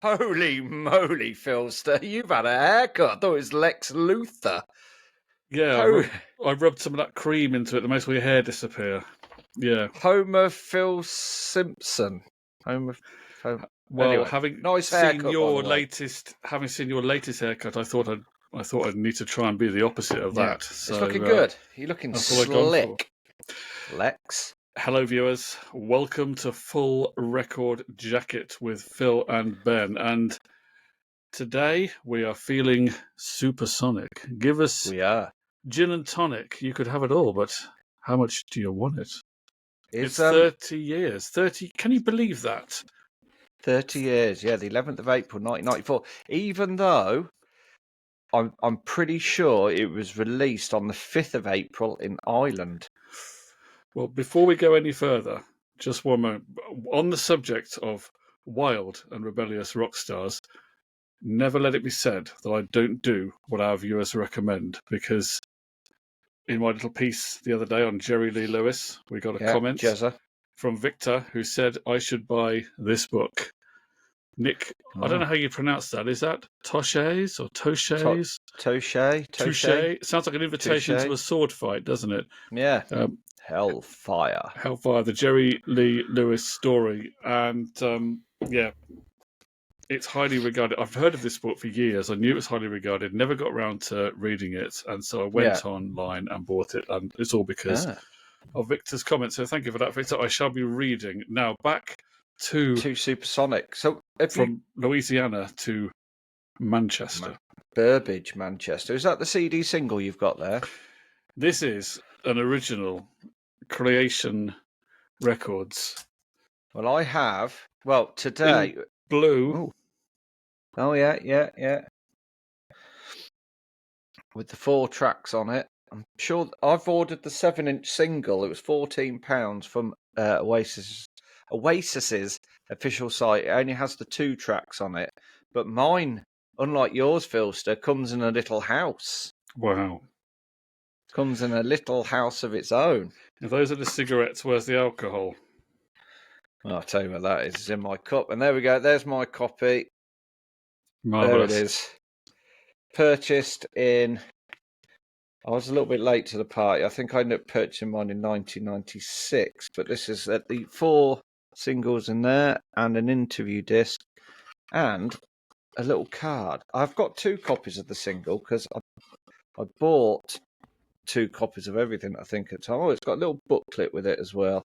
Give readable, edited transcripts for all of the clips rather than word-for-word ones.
Holy moly, Philster, you've had a haircut. I thought it was Lex Luthor. Yeah, I rubbed some of that cream into it that makes all your hair disappear. Yeah. Homer Phil Simpson. Well, anyway, having seen your latest haircut, I thought I'd need to try and be the opposite of that. So, it's looking good. You're looking slick, Lex. Hello, viewers. Welcome to Full Record Jacket with Phil and Ben. And today we are feeling Supersonic. Give us gin and tonic. You could have it all, but how much do you want it? It's 30 years. 30. Can you believe that? 30 years, yeah, the 11th of April, 1994. Even though I'm pretty sure it was released on the 5th of April in Ireland. Well, before we go any further, just one moment. On the subject of wild and rebellious rock stars, never let it be said that I don't do what our viewers recommend, because in my little piece the other day on Jerry Lee Lewis, we got a comment from Victor who said I should buy this book. Nick, I don't know how you pronounce that. Is that Tosches or Tosches? Touche. Sounds like an invitation to a sword fight, doesn't it? Yeah. Hellfire, the Jerry Lee Lewis story. And yeah, it's highly regarded. I've heard of this book for years. I knew it was highly regarded, never got around to reading it. And so I went online and bought it. And it's all because of Victor's comment. So thank you for that, Victor. I shall be reading. Now, back to Supersonic. So from Louisiana to Manchester. Burbage, Manchester. Is that the CD single you've got there? This is an original Creation Records. Well, I have. Well, today. In blue. Oh, yeah. With the 4 tracks on it. I'm sure I've ordered the 7-inch single. It was £14 from Oasis's official site. It only has the 2 tracks on it. But mine, unlike yours, Philster, comes in a little house. Wow. Comes in a little house of its own. If those are the cigarettes, where's the alcohol? Well, I'll tell you what that is. It's in my cup. And there we go. There's my copy. Marvellous. There it is. Purchased in... I was a little bit late to the party. I think I ended up purchasing mine in 1996. But this is at the 4 singles in there and an interview disc and a little card. I've got 2 copies of the single because I bought 2 copies of everything, I think, at the time. Oh, it's got a little booklet with it as well.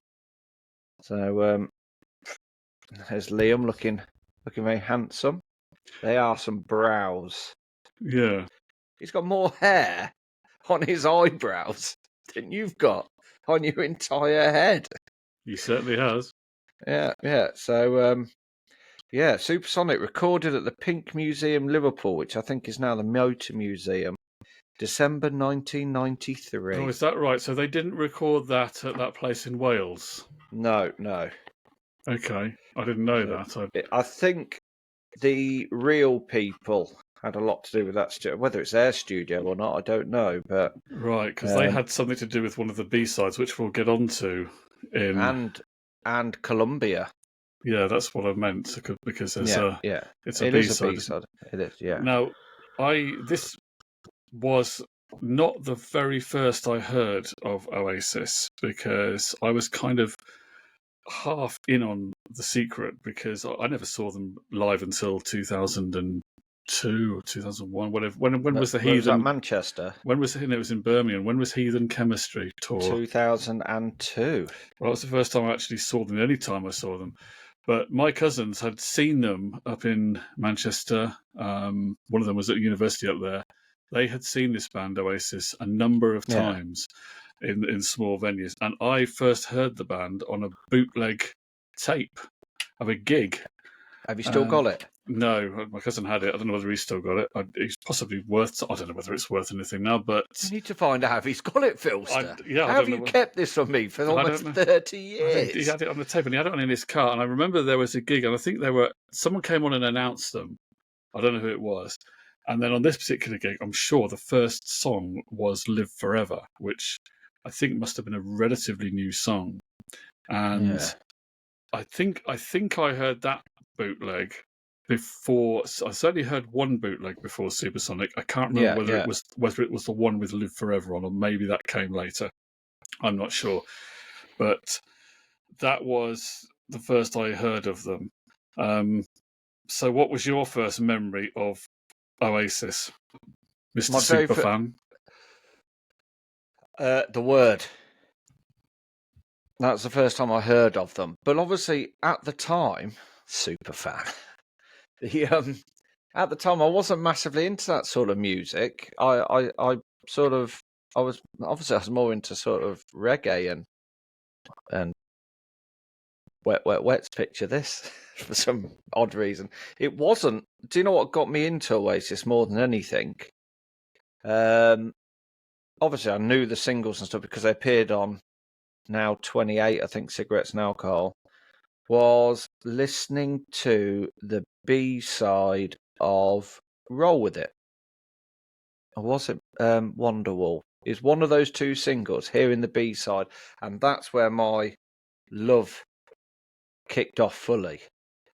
So there's Liam looking very handsome. They are some brows. Yeah. He's got more hair on his eyebrows than you've got on your entire head. He certainly has. Yeah. So, Supersonic recorded at the Pink Museum, Liverpool, which I think is now the Motor Museum, December 1993. Oh, is that right? So they didn't record that at that place in Wales? No. Okay, I didn't know that. I think the real people had a lot to do with that studio. Whether it's their studio or not, I don't know. But right, because they had something to do with one of the B-sides, which we'll get onto in and Columbia. Yeah, that's what I meant, because there's it's a B-side. B-side. It is, yeah. Now, this was not the very first I heard of Oasis, because I was kind of half in on the secret, because I never saw them live until 2002 or 2001, whatever. When was the Heathen? Was that Manchester? When was it? It was in Birmingham. When was Heathen Chemistry tour? 2002. Well, that was the first time I actually saw them. The only time I saw them. But my cousins had seen them up in Manchester. One of them was at university up there. They had seen this band, Oasis, a number of times in small venues. And I first heard the band on a bootleg tape of a gig. Have you still got it? No, my cousin had it. I don't know whether he's still got it. It's possibly worth... I don't know whether it's worth anything now, but... You need to find out if he's got it, Philster. How have you kept this from me for almost 30 years? He had it on the tape, and he had it on in his car. And I remember there was a gig, and I think someone came on and announced them. I don't know who it was. And then on this particular gig, I'm sure the first song was Live Forever, which I think must have been a relatively new song. And I think I heard that bootleg before. I certainly heard one bootleg before Supersonic. I can't remember whether it was the one with Live Forever on, or maybe that came later. I'm not sure, but that was the first I heard of them. So, what was your first memory of Oasis, Mr. Superfan? The Word. That's the first time I heard of them. But obviously, at the time, Superfan. At the time, I wasn't massively into that sort of music. I was more into sort of reggae and wet's picture this for some odd reason. It wasn't. Do you know what got me into Oasis more than anything? Obviously, I knew the singles and stuff because they appeared on Now 28, I think, Cigarettes and Alcohol. Was listening to the B-side of Roll With It. Or was it Wonderwall? It's one of those two singles, hearing the B-side, and that's where my love kicked off fully.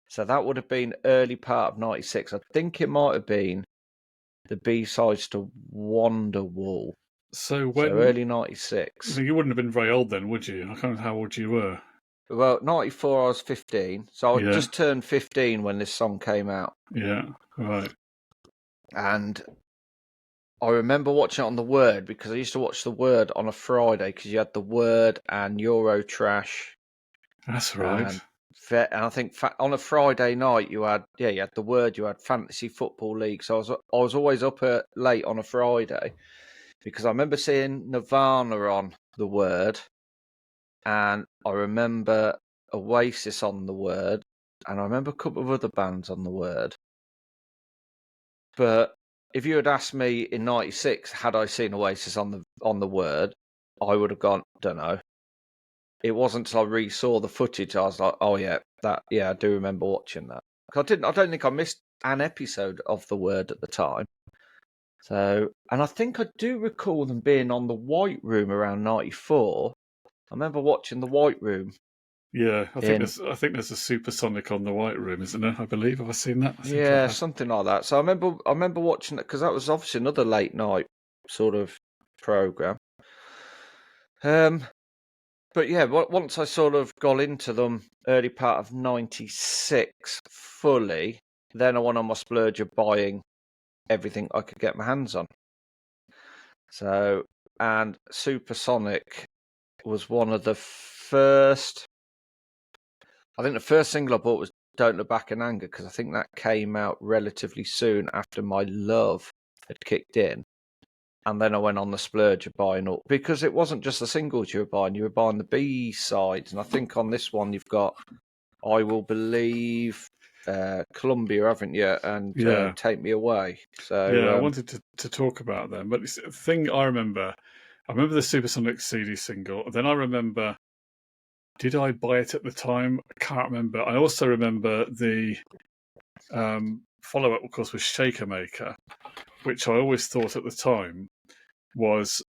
So that would have been early part of 96. I think it might have been the B-sides to Wonderwall. So early 96. You wouldn't have been very old then, would you? I can't remember how old you were. Well, 94, I was 15. So I just turned 15 when this song came out. Yeah, right. And I remember watching it on The Word because I used to watch The Word on a Friday because you had The Word and Eurotrash. That's right. And I think on a Friday night you had The Word, you had Fantasy Football League. So I was always up late on a Friday because I remember seeing Nirvana on The Word. And I remember Oasis on The Word, and I remember a couple of other bands on The Word. But if you had asked me in 96, had I seen Oasis on the Word, I would have gone, don't know. It wasn't until I re-saw the footage, I was like, oh yeah, I do remember watching that. I don't think I missed an episode of The Word at the time. So, and I think I do recall them being on the White Room around 94. I remember watching the White Room. Yeah, I think there's a Supersonic on the White Room, isn't there? I believe. Have I seen that? Something like that. So I remember watching it because that was obviously another late night sort of program. But yeah, once I sort of got into them early part of 96 fully, then I went on my splurge of buying everything I could get my hands on. So, and Supersonic was one of the first. I think the first single I bought was Don't Look Back in Anger because I think that came out relatively soon after My Love had kicked in. And then I went on the splurge of buying all, because it wasn't just the singles you were buying the B-sides. And I think on this one you've got I Will Believe, Columbia, haven't you? And Take Me Away. So yeah, I wanted to talk about them. But the thing I remember the Supersonic CD single. Then I remember, did I buy it at the time? I can't remember. I also remember the follow-up, of course, was Shaker Maker, which I always thought at the time was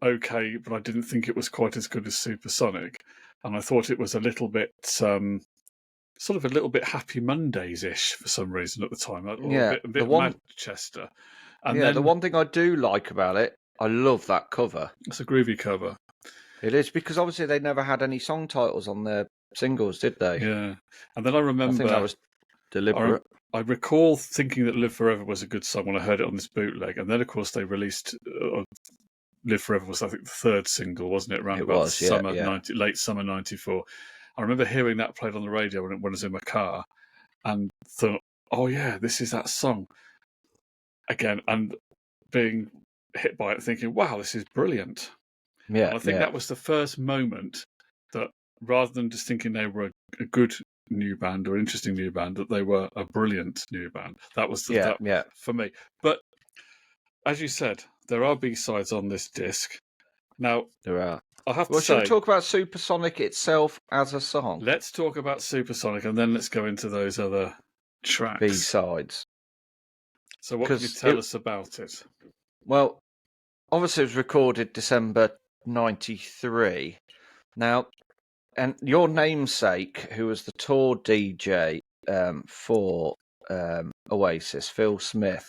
okay, but I didn't think it was quite as good as Supersonic. And I thought it was a little bit, sort of a little bit Happy Mondays-ish for some reason at the time. A bit Manchester. And then, the one thing I do like about it, I love that cover. It's a groovy cover. It is, because obviously they never had any song titles on their singles, did they? Yeah. And then I remember, I think that was deliberate. I recall thinking that Live Forever was a good song when I heard it on this bootleg. And then, of course, they released Live Forever was, I think, the third single, wasn't it? Around about late summer 94. I remember hearing that played on the radio when I was in my car and thought, oh, yeah, this is that song. Again, and being hit by it, thinking, wow, this is brilliant. Yeah, and I think that was the first moment that, rather than just thinking they were a good new band or interesting new band, that they were a brilliant new band. That was for me. But as you said, there are B-sides on this disc. Now, there are. I have to say, should we talk about Supersonic itself as a song? Let's talk about Supersonic, and then let's go into those other tracks. B-sides. So what can you tell us about it? Well, obviously it was recorded December 93. Now, and your namesake, who was the tour DJ, for Oasis, Phil Smith,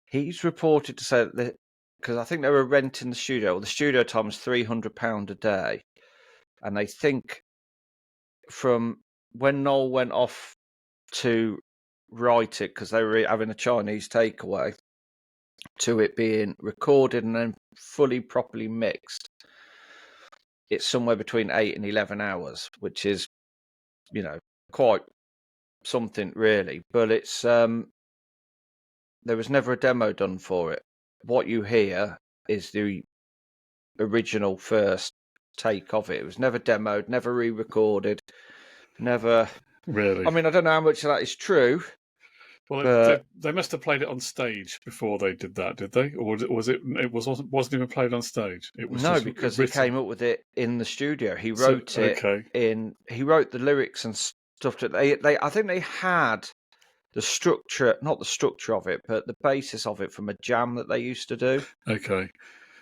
he's reported to say that because I think they were renting the studio. Well, the studio time was £300 a day, and they think from when Noel went off to write it because they were having a Chinese takeaway to it being recorded and then fully properly mixed, it's somewhere between 8 and 11 hours, which is, quite something really. But it's there was never a demo done for it. What you hear is the original first take of it. It was never demoed, never re-recorded, never. Really? I mean, I don't know how much of that is true. Well, they must have played it on stage before they did that, did they? Or was it? It wasn't even played on stage. It was no, just because he written. came up with it in the studio. He wrote Okay. He wrote the lyrics and stuff. That they I think they had the structure, not the structure of it, but the basis of it from a jam that they used to do. Okay.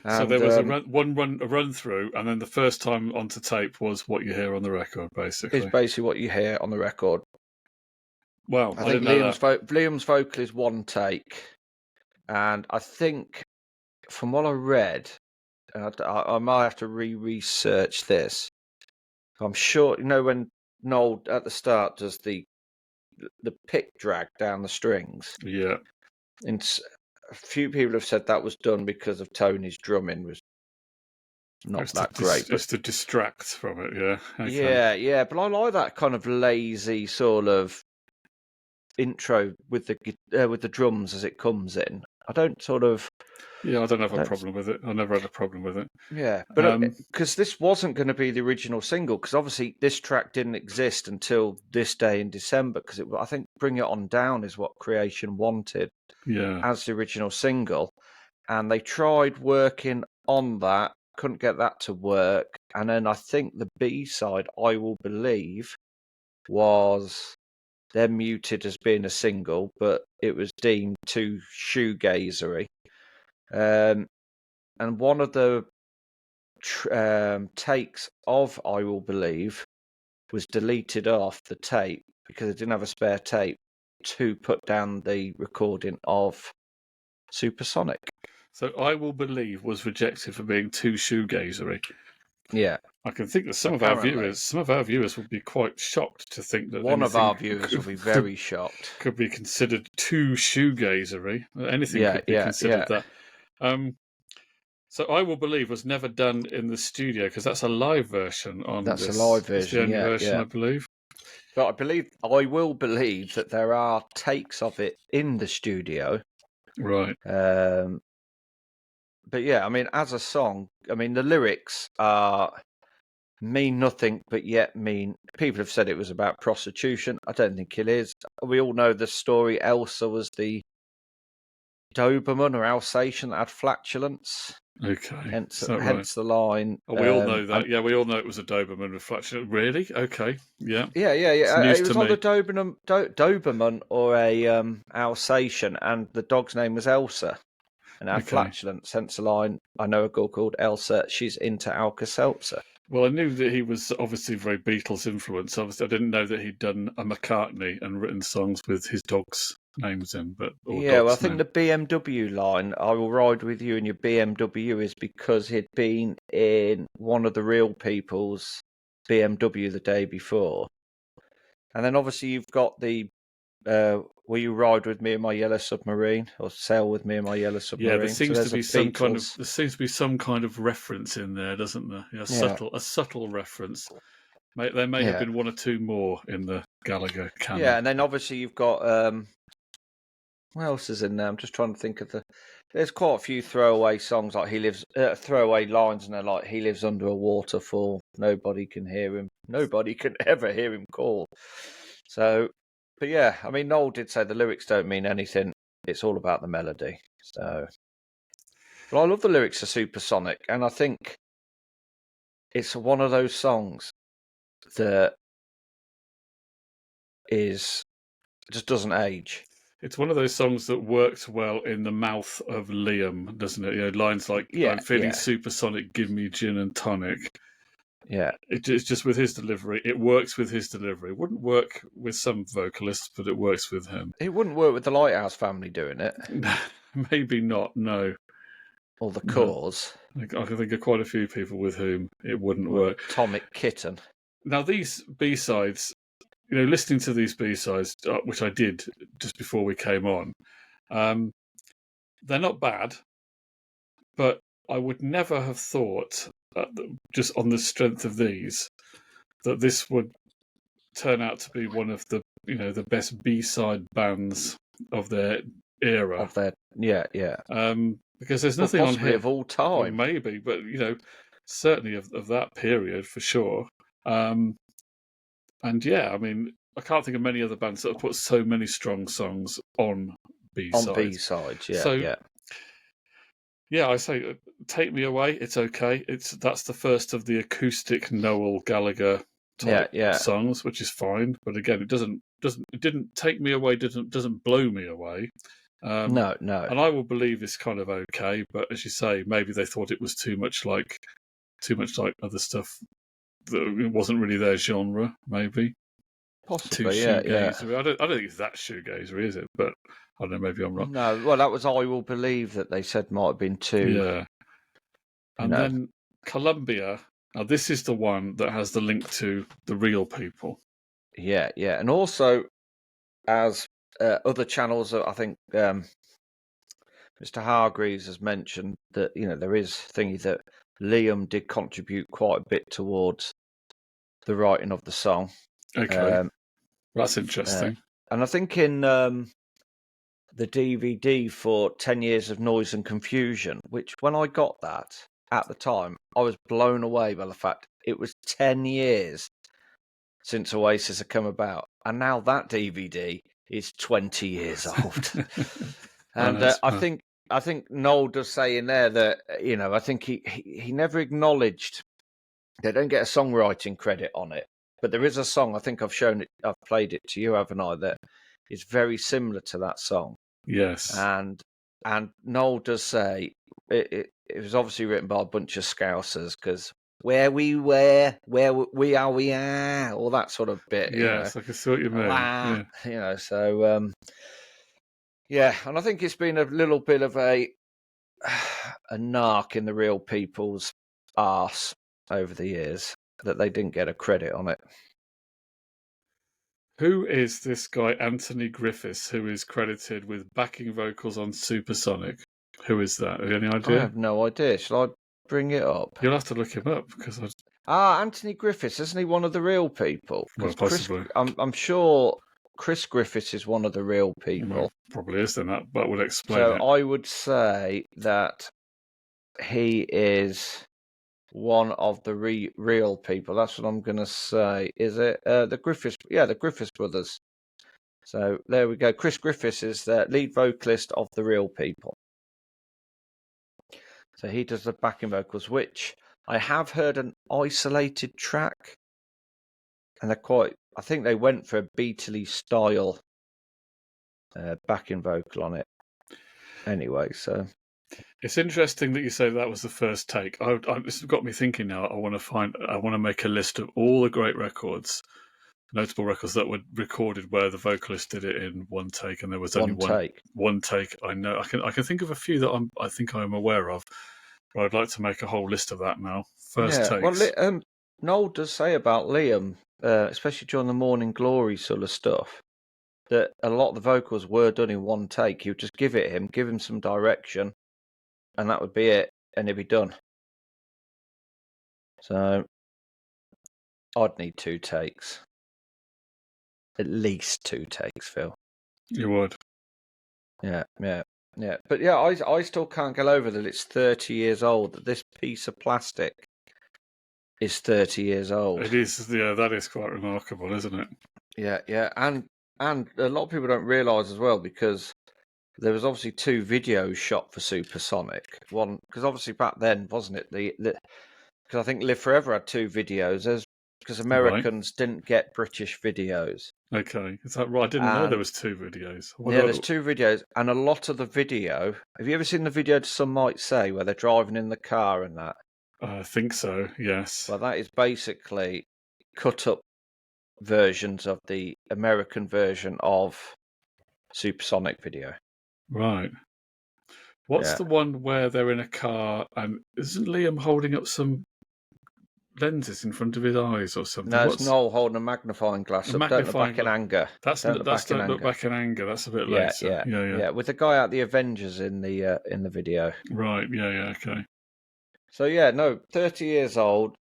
And, so there was a run through, and then the first time onto tape was what you hear on the record, basically. It's basically what you hear on the record. Well, I think Liam's vocal is one take, and I think from what I read, I might have to research this. I'm sure when Noel at the start does the pick drag down the strings. Yeah. And a few people have said that was done because of Tony's drumming was not that great. Just to distract from it, yeah. Okay. Yeah. But I like that kind of lazy sort of intro with the drums as it comes in. I don't sort of. Yeah, I don't have a problem with it. I never had a problem with it. Yeah, but because this wasn't going to be the original single, because obviously this track didn't exist until this day in December, because I think Bring It On Down is what Creation wanted as the original single. And they tried working on that, couldn't get that to work. And then I think the B-side, I Will Believe, was then muted as being a single, but it was deemed too shoegazery. And one of the takes of I Will Believe was deleted off the tape because it didn't have a spare tape to put down the recording of Supersonic. So I Will Believe was rejected for being too shoegazery. Yeah. I can think that some of our viewers would be quite shocked to think that one of our viewers will be very shocked. Could be considered too shoegazery. Anything could be considered that. So I Will Believe was never done in the studio because that's a live version on this. That's a live version. It's the only version, I believe. But I will believe that there are takes of it in the studio. Right. But yeah, I mean, as a song, I mean, the lyrics mean nothing, but yet mean. People have said it was about prostitution. I don't think it is. We all know the story. Elsa was the Doberman or Alsatian that had flatulence. Okay. Hence the line. Oh, we all know that. We all know it was a Doberman with flatulence. Really? Okay. Yeah. Yeah. It was either Doberman or a Alsatian, and the dog's name was Elsa, and had flatulence. Hence the line. I know a girl called Elsa. She's into Alka-Seltzer. Well, I knew that he was obviously very Beatles influenced. Obviously, I didn't know that he'd done a McCartney and written songs with his dogs' names in. I think the BMW line, "I will ride with you in your BMW," is because he'd been in one of the Real People's BMW the day before. And then obviously you've got the "Will you ride with me in my yellow submarine?" or "Sail with me in my yellow submarine." Yeah, there seems to be some kind of reference in there, doesn't there? A subtle reference. There may have been one or two more in the Gallagher canon. Yeah, and then obviously you've got what else is in there? I'm just trying to think of there's quite a few throwaway songs, like throwaway lines, and they're like, "He lives under a waterfall. Nobody can hear him. Nobody can ever hear him call." So, but yeah, I mean, Noel did say the lyrics don't mean anything. It's all about the melody. So, but I love the lyrics of Supersonic, and I think it's one of those songs that just doesn't age. It's one of those songs that worked well in the mouth of Liam, doesn't it? Lines like, "I'm feeling supersonic, give me gin and tonic." Yeah. It's just with his delivery. It works with his delivery. It wouldn't work with some vocalists, but it works with him. It wouldn't work with the Lighthouse Family doing it. Maybe not, no. Or the No. Cause. I can think of quite a few people with whom it wouldn't work. Atomic Kitten. Now, these B-sides, listening to these B-sides, which I did just before we came on, they're not bad, but I would never have thought, just on the strength of these, that this would turn out to be one of the the best B-side bands of their era. Because there's nothing on here of all time. Well, maybe, but certainly of that period for sure. And yeah, I mean, I can't think of many other bands that have put so many strong songs on B-sides. On B-sides, yeah. So, yeah, I say, Take Me Away. It's okay. That's the first of the acoustic Noel Gallagher type songs, which is fine. But again, it didn't take me away. Doesn't blow me away. No. And I will believe it's kind of okay, but as you say, maybe they thought it was too much like other stuff that wasn't really their genre. Maybe possibly, too shoegazery. I don't think it's that shoegazery, is it? But I don't know. Maybe I'm wrong. No, well, that was I Will Believe that they said might have been too. Yeah. And then Columbia. Now this is the one that has the link to the Real People. Yeah, and also as other channels, I think Mr. Hargreaves has mentioned that there is thingy that Liam did contribute quite a bit towards the writing of the song. Okay, that's interesting. And I think in the DVD for 10 Years of Noise and Confusion, which when I got that at the time, I was blown away by the fact it was 10 years since Oasis had come about, and now that DVD is 20 years old. And I think Noel does say in there that I think he never acknowledged they don't get a songwriting credit on it, but there is a song, I think I've played it to you, haven't I, that is very similar to that song. Yes. And Noel does say it was obviously written by a bunch of Scousers, because where we are, all that sort of bit. Yes, I can see what you mean. So and I think it's been a little bit of a narc in the Real People's arse over the years that they didn't get a credit on it. Who is this guy, Anthony Griffiths, who is credited with backing vocals on Supersonic? Who is that? Have you any idea? I have no idea. Shall I bring it up? You'll have to look him up because Anthony Griffiths, isn't he one of the Real People? Well, possibly. I'm sure Chris Griffiths is one of the Real People. Well, probably is, then that would explain so it. I would say that he is one of the Real People. That's what I'm going to say. Is it the Griffiths? Yeah, the Griffiths brothers. So there we go. Chris Griffiths is the lead vocalist of the Real People. So he does the backing vocals, which I have heard an isolated track, and I think they went for a Beatley style backing vocal on it. Anyway, so it's interesting that you say that was the first take. This has got me thinking now. I want to make a list of all the great records, notable records that were recorded where the vocalist did it in one take, and there was only one take. I know I can think of a few that I think I'm aware of, but I'd like to make a whole list of that now. First takes. Well, Noel does say about Liam, especially during the Morning Glory sort of stuff, that a lot of the vocals were done in one take. He would just give him some direction, and that would be it, and it'd be done. So I'd need 2 takes. At least 2 takes, Phil. You would. Yeah. But yeah, I still can't get over that it's 30 years old, that this piece of plastic is 30 years old. It is, yeah, that is quite remarkable, isn't it? Yeah. And a lot of people don't realise as well, because there was obviously 2 videos shot for Supersonic. One, because obviously back then, wasn't it? Because I think Live Forever had 2 videos, because Americans didn't get British videos. Okay, is that right? I didn't know there was 2 videos. There's 2 videos, and a lot of the video. Have you ever seen the video to Some Might Say, where they're driving in the car and that? I think so, yes. Well, that is basically cut up versions of the American version of Supersonic video. Right. What's Yeah. the one where they're in a car and isn't Liam holding up some lenses in front of his eyes or something? No, it's What's Noel holding a magnifying glass a up. Don't look magnifying back in glass? anger. That's Don't look back in Don't Look anger. Back in Anger. That's a bit Yeah, later. Yeah. with the guy out the Avengers in the video. Right. Yeah. Okay. So yeah, no, 30 years old.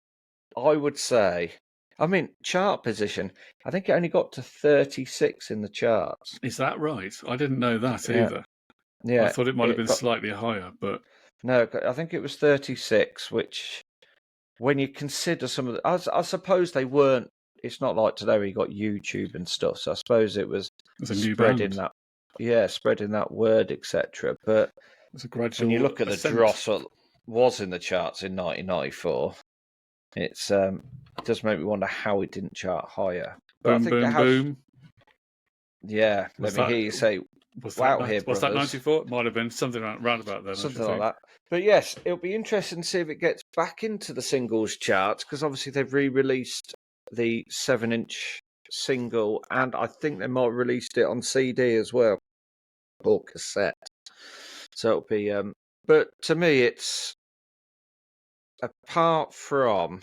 I would say. I mean, chart position. I think it only got to 36 in the charts. Is that right? I didn't know that Yeah, either. I yeah. thought it might have It been got slightly higher, but no. I think it was 36. Which, when you consider some of the, I suppose they weren't. It's not like today where you got YouTube and stuff. So I suppose it was it's a new spreading band. that. Yeah, spreading that word, etc. But It's a when you gradual look at the ascent. dross that was in the charts in 1994, it's it does make me wonder how it didn't chart higher. But I Boom, think it boom, has. boom. Yeah, Was let me that hear you say, was "Wow, that here, was that brothers," 94? It might have been something round about then, I should something like think. that. But yes, it'll be interesting to see if it gets back into the singles charts because obviously they've re-released the 7-inch single, and I think they might have released it on CD as well or cassette. So it'll be. But to me, it's apart from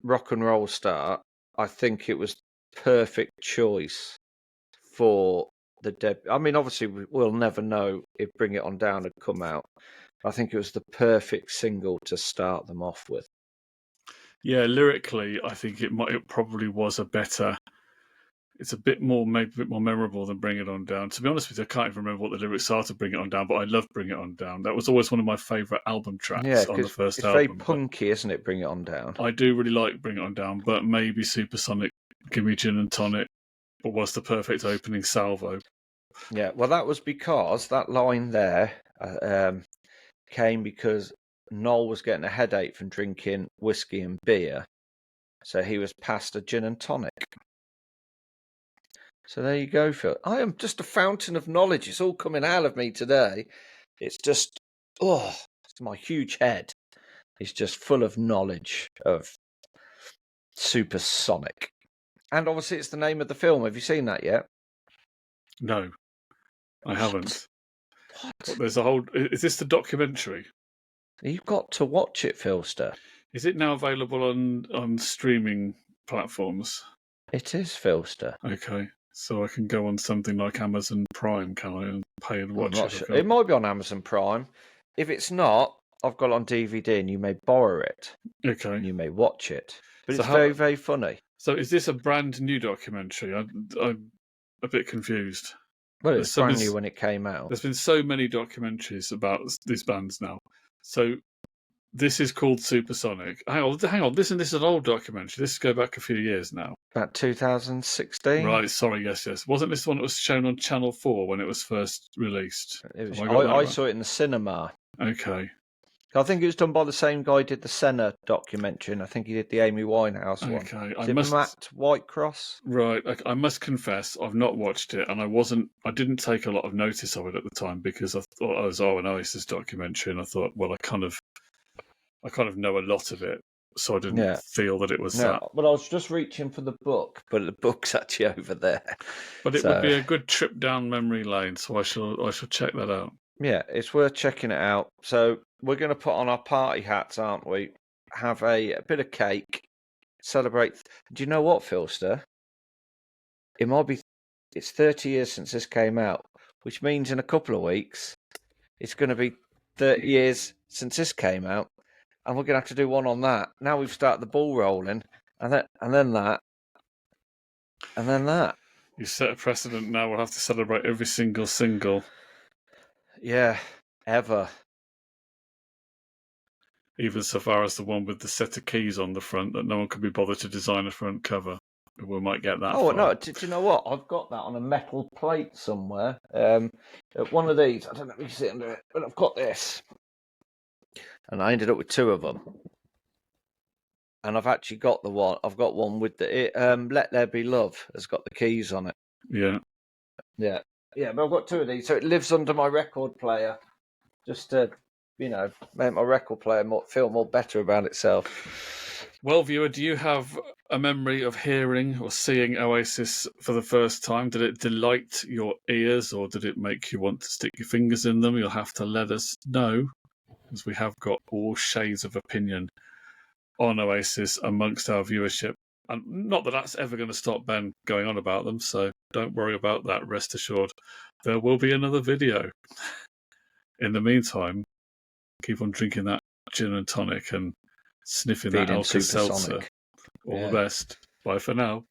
Rock and Roll Star. I think it was perfect choice for the debut. I mean, obviously, we'll never know if Bring It On Down had come out. I think it was the perfect single to start them off with. Yeah, lyrically, I think it probably was a better. It's a bit more, maybe a bit more memorable than Bring It On Down. To be honest with you, I can't even remember what the lyrics are to Bring It On Down, but I love Bring It On Down. That was always one of my favourite album Yeah, tracks on the because first it's very album. But punky, isn't it? Bring It On Down. I do really like Bring It On Down, but maybe Supersonic, Give Me Gin and Tonic was the perfect opening salvo. Yeah, well, that was because that line there came because Noel was getting a headache from drinking whiskey and beer, so he was passed a gin and tonic. So there you go, Phil. I am just a fountain of knowledge. It's all coming out of me today. It's just, it's my huge head. It's just full of knowledge of Supersonic. And obviously, it's the name of the film. Have you seen that yet? No, I haven't. What? There's a whole. Is this the documentary? You've got to watch it, Philster. Is it now available on streaming platforms? It is, Philster. Okay, so I can go on something like Amazon Prime, can I, and pay and watch it? Sure. It might be on Amazon Prime. If it's not, I've got it on DVD, and you may borrow it. Okay, And you may watch it. But So it's very, very funny. So is this a brand new documentary? I'm a bit confused. Well, it's brand new when it came out. There's been so many documentaries about these bands now. So this is called Supersonic. Hang on. This is an old documentary. This go back a few years now. About 2016. Right. Sorry. Yes. Wasn't this the one that was shown on Channel 4 when it was first released? I saw it in the cinema. Okay. I think it was done by the same guy who did the Senna documentary, and I think he did the Amy Winehouse one. Okay. Matt Whitecross? Right. I must confess, I've not watched it, and I didn't take a lot of notice of it at the time because I thought it was an Oasis documentary, and I thought, well, I kind of know a lot of it, so I didn't feel that it was that. Well, I was just reaching for the book, but the book's actually over there. But it would be a good trip down memory lane, so I shall check that out. Yeah, it's worth checking it out. So we're going to put on our party hats, aren't we? Have a bit of cake, celebrate. Do you know what, Philster? It's 30 years since this came out, which means in a couple of weeks, it's going to be 30 years since this came out, and we're going to have to do one on that. Now we've started the ball rolling, and then that. You set a precedent now. We'll have to celebrate every single single. Yeah, ever. Even so far as the one with the set of keys on the front that no one could be bothered to design a front cover. We might get that. Oh, no, do you know what? I've got that on a metal plate somewhere. One of these, I don't know if you can see it under it, but I've got this. And I ended up with two of them. And I've actually got I've got one with the Let There Be Love has got the keys on it. Yeah. Yeah, but I've got two of these, so it lives under my record player. Just to make my record player feel more better about itself. Well, viewer, do you have a memory of hearing or seeing Oasis for the first time? Did it delight your ears, or did it make you want to stick your fingers in them? You'll have to let us know, because we have got all shades of opinion on Oasis amongst our viewership. And not that that's ever going to stop Ben going on about them, so don't worry about that. Rest assured, there will be another video. In the meantime, keep on drinking that gin and tonic and sniffing that Feeding Alka-Seltzer. Supersonic. All the best. Bye for now.